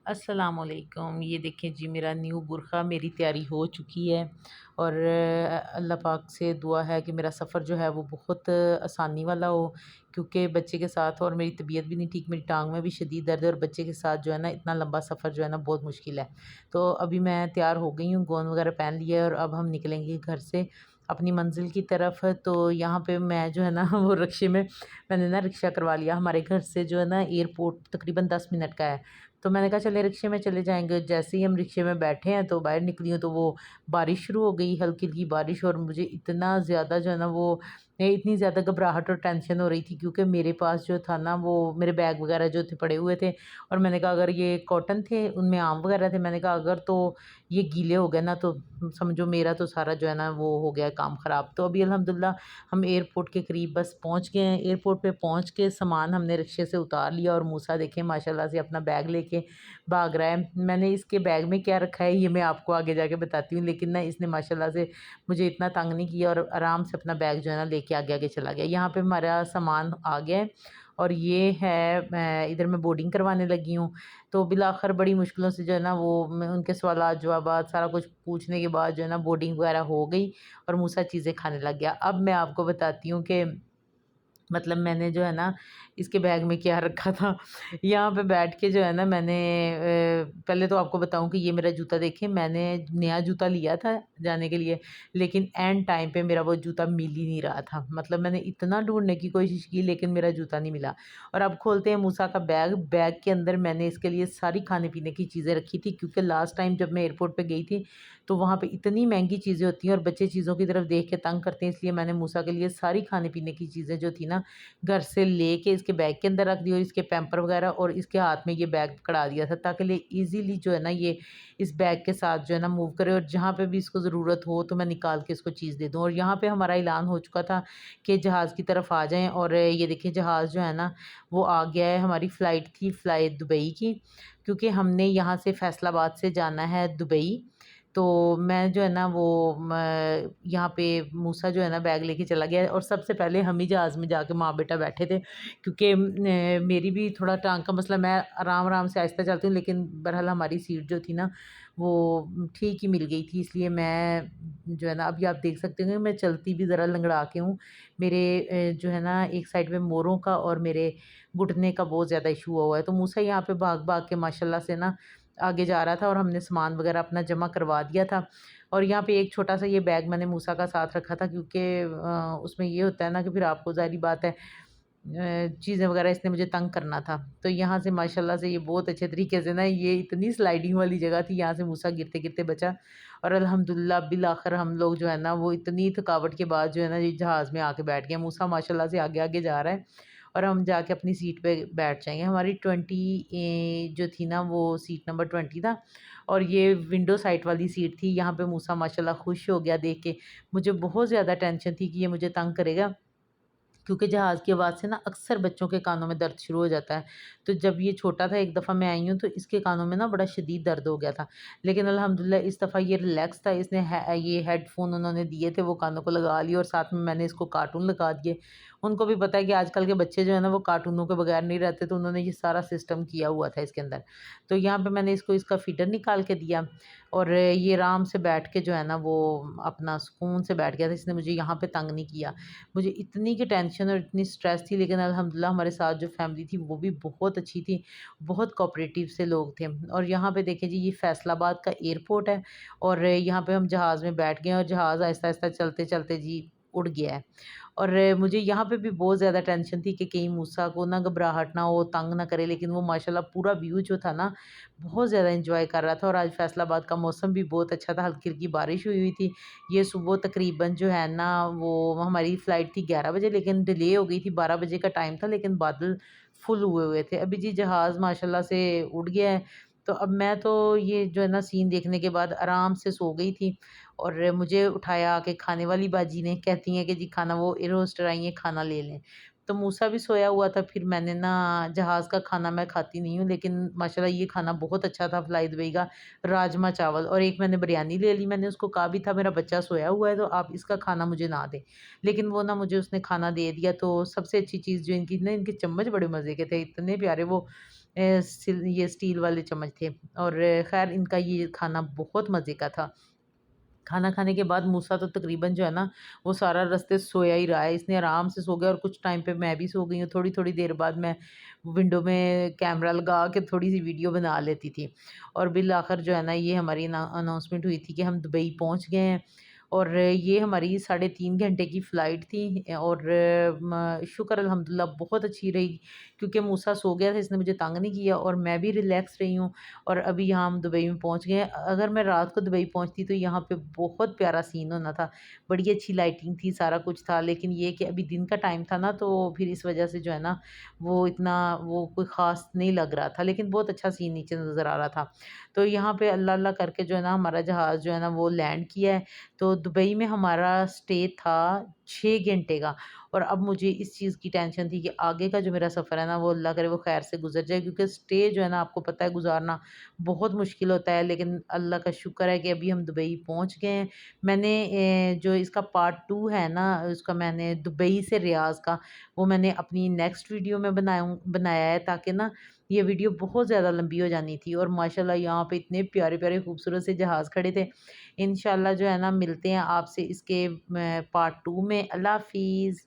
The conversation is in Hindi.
अस्सलामुअलैकुम। ये देखें जी, मेरा न्यू बुरख़ा मेरी तैयारी हो चुकी है और अल्लाह पाक से दुआ है कि मेरा सफ़र जो है वो बहुत आसानी वाला हो, क्योंकि बच्चे के साथ और मेरी तबीयत भी नहीं ठीक, मेरी टांग में भी शदीद दर्द है और बच्चे के साथ जो है ना इतना लंबा सफ़र जो है ना बहुत मुश्किल है। तो अभी मैं तैयार हो गई हूँ, गोंद वगैरह पहन लिया है और अब हम निकलेंगे घर से अपनी मंज़िल की तरफ। तो यहाँ पे मैं जो है ना वो रिक्शे में मैंने ना रिक्शा करवा लिया। हमारे घर से जो है ना एयरपोर्ट तकरीबन 10 मिनट का है। तो मैंने कहा चले रिक्शे में चले जाएँगे। जैसे ही हम रिक्शे में बैठे हैं तो बाहर निकली हूँ तो वो बारिश शुरू हो गई, हल्की-हल्की बारिश। और मुझे इतना ज़्यादा जो है ना वो इतनी ज़्यादा घबराहट और टेंशन हो रही थी, क्योंकि मेरे पास जो था ना वो मेरे बैग वगैरह जो थे पड़े हुए थे। और मैंने कहा अगर ये कॉटन थे, उनमें आम वगैरह थे, मैंने कहा अगर तो ये गीले हो गए ना तो समझो मेरा तो सारा जो है ना वो हो गया काम ख़राब। तो अभी अल्हम्दुलिल्लाह हम एयरपोर्ट के करीब बस पहुँच गए हैं। एयरपोर्ट पे पहुँच के सामान हमने रिक्शे से उतार लिया और मूसा देखें माशाल्लाह से अपना बैग लेके भाग रहा है। मैंने इसके बैग में क्या रखा है ये मैं आपको आगे जाके बताती हूँ, लेकिन ना इसने माशाल्लाह से मुझे इतना तंग नहीं किया और आराम से अपना बैग जो है ना लेके आगे-आगे चला गया। यहाँ पे हमारा सामान आ गया है और ये है इधर मैं बोर्डिंग करवाने लगी हूँ। तो बिलाखिर बड़ी मुश्किलों से जो है ना वो मैं उनके सवालात जवाबात सारा कुछ पूछने के बाद जो है ना बोर्डिंग वगैरह हो गई और मूसा चीज़ें खाने लग गया। अब मैं आपको बताती हूँ कि मतलब मैंने जो है ना इसके बैग में क्या रखा था। यहाँ पे बैठ के जो है ना मैंने पहले तो आपको बताऊँ कि ये मेरा जूता देखिए, मैंने नया जूता लिया था जाने के लिए, लेकिन एंड टाइम पे मेरा वो जूता मिल ही नहीं रहा था। मतलब मैंने इतना ढूँढने की कोशिश की लेकिन मेरा जूता नहीं मिला। और अब खोलते हैं मूसा का बैग। बैग के अंदर मैंने इसके लिए सारी खाने-पीने की चीज़ें रखी थी, क्योंकि लास्ट टाइम जब मैं एयरपोर्ट पे गई थी तो वहाँ पे इतनी महँगी चीज़ें होती हैं और बच्चे चीज़ों की तरफ देख के तंग करते हैं, इसलिए मैंने मूसा के लिए सारी खाने-पीने की चीज़ें जो थी ना घर से लेके इसके बैग के अंदर रख दी और इसके पैम्पर वगैरह और इसके हाथ में ये बैग पकड़ा दिया था, ताकि ले ईज़िली जो है ना ये इस बैग के साथ जो है ना मूव करे और जहाँ पे भी इसको ज़रूरत हो तो मैं निकाल के इसको चीज़ दे दूँ। और यहाँ पे हमारा ऐलान हो चुका था कि जहाज़ की तरफ आ जाएँ और ये देखिए जहाज़ जो है ना वो आ गया है। हमारी फ़्लाइट थी फ़्लाइट दुबई की, क्योंकि हमने यहाँ से फैसलाबाद से जाना है दुबई। तो मैं जो है ना वो यहाँ पे मूसा जो है ना बैग लेके चला गया और सबसे पहले हम ही जहाज़ में जाके माँ बेटा बैठे थे, क्योंकि मेरी भी थोड़ा टांग का मसला, मैं आराम-आराम से आहिस्ता चलती हूँ, लेकिन बहरहाल हमारी सीट जो थी ना वो ठीक ही मिल गई थी, इसलिए मैं जो है ना अभी आप देख सकते हो कि मैं चलती भी ज़रा लंगड़ा के हूँ। मेरे जो है ना एक साइड में मोरों का और मेरे घुटने का बहुत ज़्यादा इशू हुआ है। तो मूसा यहाँ पे भाग-भाग के माशाल्लाह से ना आगे जा रहा था और हमने सामान वगैरह अपना जमा करवा दिया था। और यहाँ पे एक छोटा-सा ये बैग मैंने मूसा का साथ रखा था, क्योंकि उसमें ये होता है ना कि फिर आपको ज़ाहिर-सी बात है चीज़ें वगैरह इसने मुझे तंग करना था। तो यहाँ से माशाल्लाह से ये बहुत अच्छे तरीके से ना ये इतनी स्लाइडिंग वाली जगह थी, यहाँ से मूसा गिरते-गिरते बचा और अल्हम्दुलिल्लाह बिल आखिर हम लोग जो है ना वो इतनी थकावट के बाद जो है ना ये जहाज़ में आके बैठ गए। मूसा माशाल्लाह से आगे-आगे जा रहा है और हम जाके अपनी सीट पे बैठ जाएँगे। हमारी 20 जो थी ना वो सीट नंबर 20 था और ये विंडो साइड वाली सीट थी। यहाँ पे मूसा माशाल्लाह खुश हो गया देख के। मुझे बहुत ज़्यादा टेंशन थी कि ये मुझे तंग करेगा, क्योंकि जहाज़ की आवाज़ से ना अक्सर बच्चों के कानों में दर्द शुरू हो जाता है। तो जब ये छोटा था एक दफ़ा मैं आई हूँ तो इसके कानों में ना बड़ा शदीद दर्द हो गया था। लेकिन अल्हम्दुलिल्लाह इस दफ़ा ये रिलैक्स था, इसने ये हेडफ़ोन उन्होंने दिए थे वो कानों को लगा लिए और साथ में मैंने इसको कार्टून लगा दिए। उनको भी पता है कि आजकल के बच्चे जो है ना वो कार्टूनों के बगैर नहीं रहते, तो उन्होंने ये सारा सिस्टम किया हुआ था इसके अंदर। तो यहाँ पे मैंने इसको इसका फ़ीडर निकाल के दिया और ये आराम से बैठ के जो है ना वो अपना सुकून से बैठ गया था। इसने मुझे यहाँ पे तंग नहीं किया। मुझे इतनी की टेंशन और इतनी स्ट्रेस थी, लेकिन अल्हम्दुलिल्लाह हमारे साथ जो फैमिली थी वो भी बहुत अच्छी थी, बहुत कोऑपरेटिव से लोग थे। और यहाँ पे देखिए जी ये फैसलाबाद का एयरपोर्ट है और यहाँ पे हम जहाज़ में बैठ गए हैं और जहाज़ आहिस्ता-आहिस्ता चलते-चलते जी उड़ गया है। और मुझे यहाँ पे भी बहुत ज़्यादा टेंशन थी कि कहीं मूसा को ना घबराहट ना हो, तंग ना करे, लेकिन वो माशाल्लाह पूरा व्यू जो था ना बहुत ज़्यादा एन्जॉय कर रहा था। और आज फैसलाबाद का मौसम भी बहुत अच्छा था, हल्की-हल्की बारिश हुई हुई थी। ये सुबह तकरीबन जो है ना वो हमारी फ़्लाइट थी 11 बजे, लेकिन डिले हो गई थी, 12 बजे का टाइम था, लेकिन बादल फुल हुए हुए थे। अभी जी जहाज़ माशाल्लाह से उड़ गया है, तो अब मैं तो ये जो है ना सीन देखने के बाद आराम से सो गई थी और मुझे उठाया आके खाने वाली बाजी ने, कहती हैं कि जी खाना, वो एयर होस्टर आई हैं खाना ले लें। तो मूसा भी सोया हुआ था, फिर मैंने ना जहाज़ का खाना मैं खाती नहीं हूँ, लेकिन माशाल्लाह ये खाना बहुत अच्छा था फ्लाई दुबई का, राजमा चावल और एक मैंने बिरयानी ले ली। मैंने उसको कहा भी था मेरा बच्चा सोया हुआ है तो आप इसका खाना मुझे ना दें, लेकिन वो ना मुझे उसने खाना दे दिया। तो सबसे अच्छी चीज़ जो इनकी ना, इनके चम्मच बड़े मज़े के थे, इतने प्यारे वो ये स्टील वाले चम्मच थे। और ख़ैर इनका ये खाना बहुत मज़े का था। खाना खाने के बाद मूसा तो तकरीबन जो है ना, वो सारा रास्ते सोया ही रहा है। इसने आराम से सो गया और कुछ टाइम पे मैं भी सो गई हूँ। थोड़ी-थोड़ी देर बाद मैं विंडो में कैमरा लगा के थोड़ी-सी वीडियो बना लेती थी। और बिल आखिर जो है ना, ये हमारी अनाउंसमेंट हुई थी कि हम दुबई पहुँच गए हैं। और ये हमारी साढ़े 3 घंटे की फ़्लाइट थी और शुक्र अल्हम्दुलिल्लाह बहुत अच्छी रही, क्योंकि मूसा सो गया था, इसने मुझे तंग नहीं किया और मैं भी रिलैक्स रही हूँ। और अभी यहाँ हम दुबई में पहुँच गए हैं। अगर मैं रात को दुबई पहुँचती तो यहाँ पे बहुत प्यारा सीन होना था। बड़ी अच्छी लाइटिंग थी, सारा कुछ था, लेकिन ये कि अभी दिन का टाइम था ना, तो फिर इस वज़ह से जो है ना, वो इतना वो कोई ख़ास नहीं लग रहा था, लेकिन बहुत अच्छा सीन नीचे नज़र आ रहा था। तो यहाँ पे अल्लाह-अल्लाह करके जो है ना, हमारा जहाज़ जो है ना वो लैंड किया है। तो दुबई में हमारा स्टे था 6 घंटे का। और अब मुझे इस चीज़ की टेंशन थी कि आगे का जो मेरा सफ़र है ना, वो अल्लाह करे वो ख़ैर से गुज़र जाए, क्योंकि स्टे जो है ना, आपको पता है गुज़ारना बहुत मुश्किल होता है। लेकिन अल्लाह का शुक्र है कि अभी हम दुबई पहुँच गए हैं। मैंने जो इसका पार्ट 2 है ना, उसका मैंने दुबई से रियाज़ का, वो मैंने अपनी नेक्स्ट वीडियो में बनाया है, ताकि ना ये वीडियो बहुत ज़्यादा लंबी हो जानी थी। और माशाल्लाह यहाँ पे इतने प्यारे-प्यारे खूबसूरत से जहाज़ खड़े थे। इंशाल्लाह जो है ना, मिलते हैं आपसे इसके पार्ट 2 में। अल्लाह हाफ़िज़।